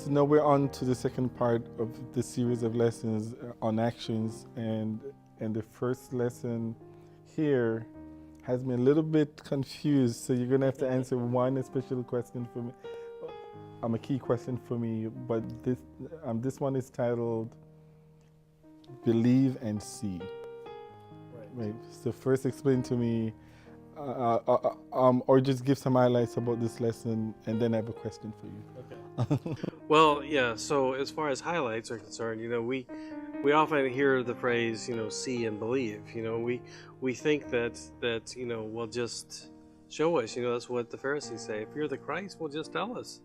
So now we're on to the second part of the series of lessons on actions, and the first lesson here has me a little bit confused. So you're gonna have to answer one special question for me, a key question for me. But this one is titled "Believe and See." Right. So first, explain to me, or just give some highlights about this lesson, and then I have a question for you. Okay. Well, yeah. So as far as highlights are concerned, we often hear the phrase, see and believe. We think that well, just show us. That's what the Pharisees say. If you're the Christ, well, just tell us.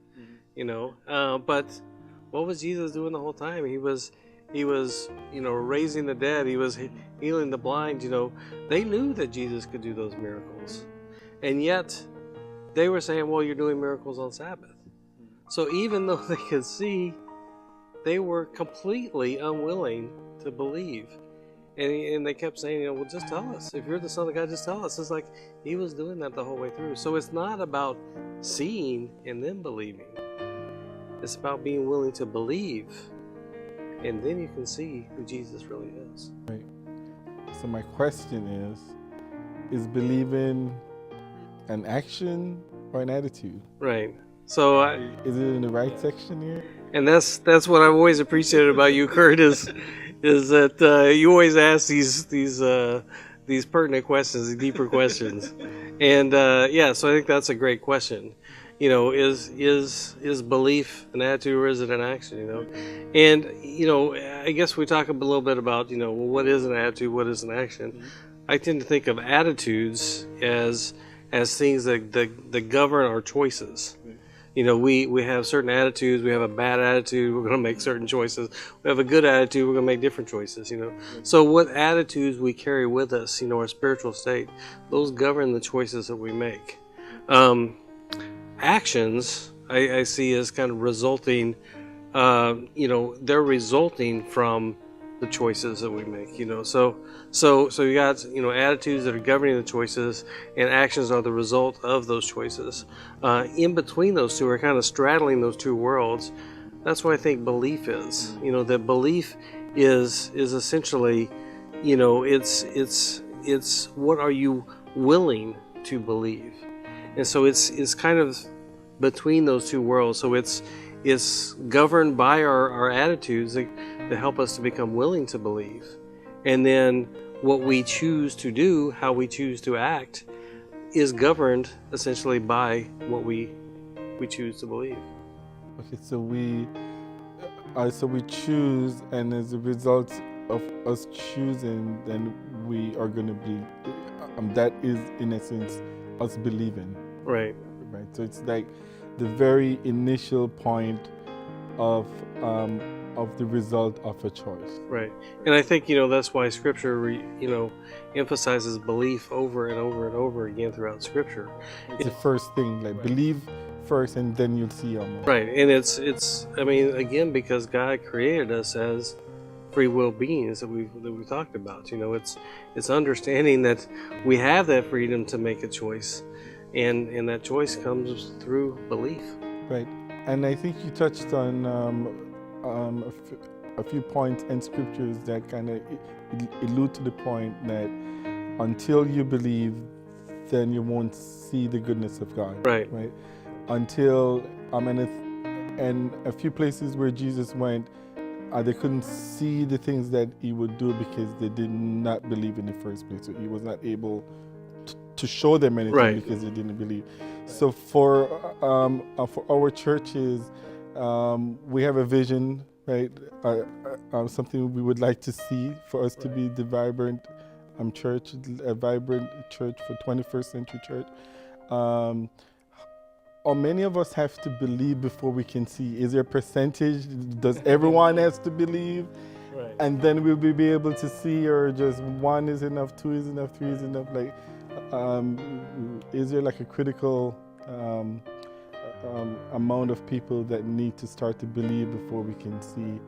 But what was Jesus doing the whole time? He was raising the dead. He was healing the blind. They knew that Jesus could do those miracles, and yet they were saying, well, you're doing miracles on Sabbath. So even though they could see, they were completely unwilling to believe. And they kept saying, well, just tell us. If you're the Son of God, just tell us. It's like he was doing that the whole way through. So it's not about seeing and then believing. It's about being willing to believe. And then you can see who Jesus really is. Right. So my question is believing an action or an attitude? Right. So is it in the right section here? And that's what I've always appreciated about you, Kurt, is that you always ask these pertinent questions, these deeper questions, and so I think that's a great question. Is belief an attitude or is it an action? And I guess we talk a little bit about well, what is an attitude, what is an action? Mm-hmm. I tend to think of attitudes as things that govern our choices. We have certain attitudes. We have a bad attitude. We're going to make certain choices. We have a good attitude. We're going to make different choices, So what attitudes we carry with us, our spiritual state, those govern the choices that we make. Actions, I see as kind of resulting, they're resulting from the choices that we make, So you got, attitudes that are governing the choices, and actions are the result of those choices. In between those two, are kind of straddling those two worlds. That's what I think belief is. That belief is essentially, it's what are you willing to believe, and so it's kind of between those two worlds. So it's governed by our attitudes that help us to become willing to believe. And then what we choose to do, how we choose to act, is governed essentially by what we choose to believe. Okay, so we choose, and as a result of us choosing, then we are going to be, that is in essence us believing. Right. Right. So it's like the very initial point of the result of a choice. Right. And I think, that's why Scripture, emphasizes belief over and over and over again throughout Scripture. It's the first thing, like believe first and then you'll see almost. Right. And it's again, because God created us as free will beings that we talked about. It's understanding that we have that freedom to make a choice. And that choice comes through belief. Right. And I think you touched on a few points in scriptures that kind of allude to the point that until you believe, then you won't see the goodness of God. Right. Right. Until and a few places where Jesus went, they couldn't see the things that he would do because they did not believe in the first place. So he was not able to show them anything because they didn't believe. So for our churches, we have a vision, right? Something we would like to see for us to be the vibrant church, a vibrant church for 21st century church. Or many of us have to believe before we can see. Is there a percentage? Does everyone has to believe? Right. And then we'll be able to see, or just one is enough, two is enough, three is enough? Like, is there like a critical amount of people that need to start to believe before we can see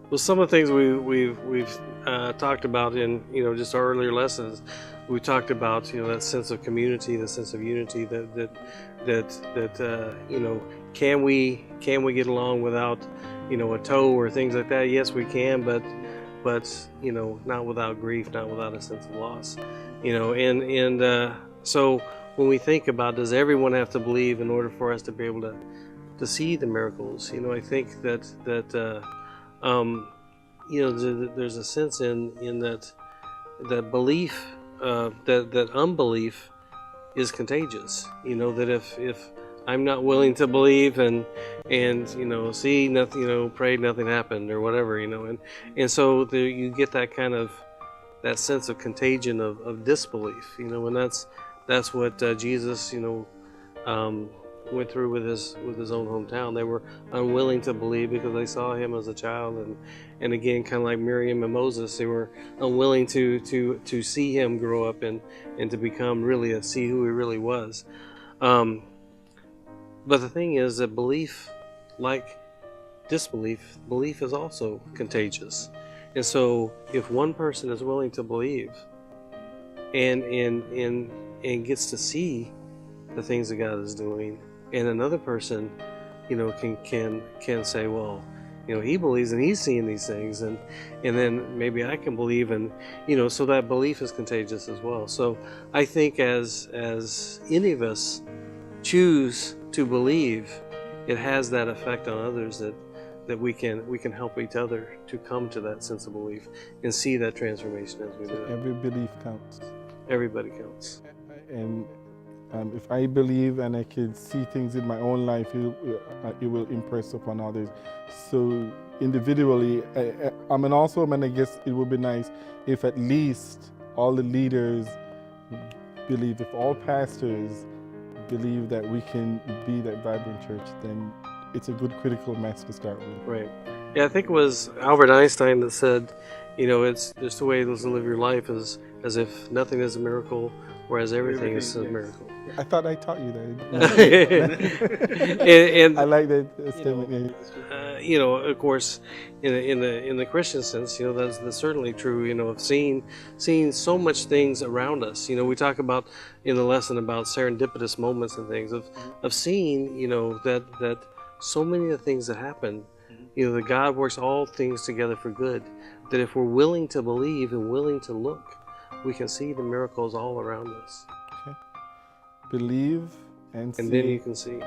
Well, some of the things we've talked about in just our earlier lessons, we talked about that sense of community, the sense of unity that can we get along without a toe or things like that? Yes, we can, but not without grief, not without a sense of loss, and so when we think about, does everyone have to believe in order for us to be able to see the miracles? I think that there's a sense in that belief, that unbelief is contagious. That if I'm not willing to believe and see nothing, prayed, nothing happened or whatever, and so you get that kind of that sense of contagion of disbelief, and that's what Jesus, went through with his own hometown. They were unwilling to believe because they saw him as a child, and again, kind of like Miriam and Moses, they were unwilling to see him grow up and to become really see who he really was. But the thing is that belief, like disbelief, belief is also contagious. And so if one person is willing to believe and gets to see the things that God is doing, and another person, can say, well, he believes and he's seeing these things, and then maybe I can believe, and so that belief is contagious as well. So I think as any of us choose to believe, it has that effect on others that we can help each other to come to that sense of belief and see that transformation as we do it. Every belief counts. Everybody counts. And if I believe and I can see things in my own life, it will impress upon others. So individually, I guess it would be nice if at least all the leaders believe, if all pastors believe that we can be that vibrant church, then it's a good critical mass to start with. Right. Yeah, I think it was Albert Einstein that said, it's just the way to live your life is as if nothing is a miracle, whereas everything is a miracle. I thought I taught you that. and I like that statement. Of course, in the Christian sense, that's certainly true. Of seeing so much things around us. We talk about in the lesson about serendipitous moments and things of seeing that so many of the things that happen, that God works all things together for good. That if we're willing to believe and willing to look, we can see the miracles all around us. Okay. Believe and see. And then you can see.